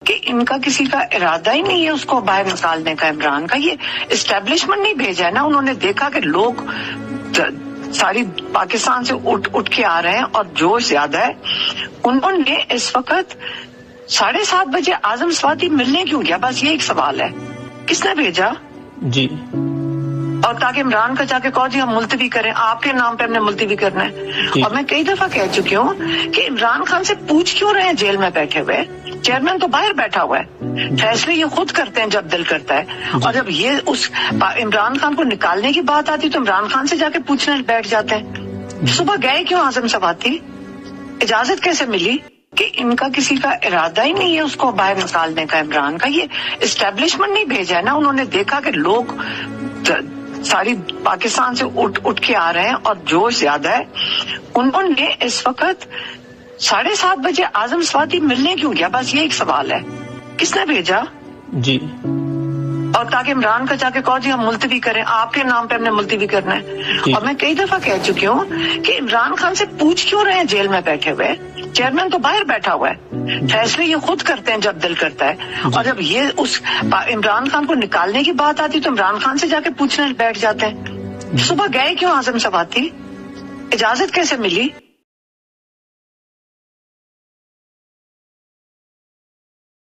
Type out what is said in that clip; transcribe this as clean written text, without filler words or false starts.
کہ ان کا کسی کا ارادہ ہی نہیں ہے اس کو باہر نکالنے کا، عمران کا. یہ اسٹیبلشمنٹ نہیں بھیجا ہے نا، انہوں نے دیکھا کہ لوگ ساری پاکستان سے اٹھ کے آ رہے ہیں اور جوش زیادہ ہے. انہوں نے اس وقت 7:30 بجے اعظم سواتی ملنے کیوں گیا؟ بس یہ ایک سوال ہے، کس نے بھیجا؟ جی. اور تاکہ عمران کا جا کے کہو جی ہم ملتوی کریں، آپ کے نام پہ ہم نے ملتوی کرنا ہے. جی. اور میں کئی دفعہ کہہ چکی ہوں کہ عمران خان سے پوچھ کیوں رہے ہیں جیل میں بیٹھے ہوئے؟ چیئرمین تو باہر بیٹھا ہوا ہے، فیصلے یہ خود کرتے ہیں جب دل کرتا ہے. اور جب یہ اس عمران خان کو نکالنے کی بات آتی تو عمران خان سے جا کے پوچھنے بیٹھ جاتے ہیں. صبح گئے کیوں اعظم سواتی؟ اجازت کیسے ملی؟ کہ ان کا کسی کا ارادہ ہی نہیں ہے اس کو باہر نکالنے کا، عمران کا. یہ اسٹیبلشمنٹ نہیں بھیجا ہے نا، انہوں نے دیکھا کہ لوگ ساری پاکستان سے اٹھ کے آ رہے ہیں اور جوش زیادہ ہے. انہوں نے اس وقت 7:30 بجے اعظم سواتی ملنے کیوں گیا؟ بس یہ ایک سوال ہے، کس نے بھیجا؟ جی. اور تاکہ عمران کا جا کے کہو جی ہم ملتوی کریں، آپ کے نام پہ ہم نے ملتوی کرنا ہے. جی. اور میں کئی دفعہ کہہ چکی ہوں کہ عمران خان سے پوچھ کیوں رہے ہیں جیل میں بیٹھے ہوئے؟ چیئرمین تو باہر بیٹھا ہوا ہے، فیصلے یہ خود کرتے ہیں جب دل کرتا ہے. اور جب یہ اس عمران خان کو نکالنے کی بات آتی تو عمران خان سے جا کے پوچھنے بیٹھ جاتے ہیں. صبح گئے کیوں اعظم سواتی؟ اجازت کیسے ملی؟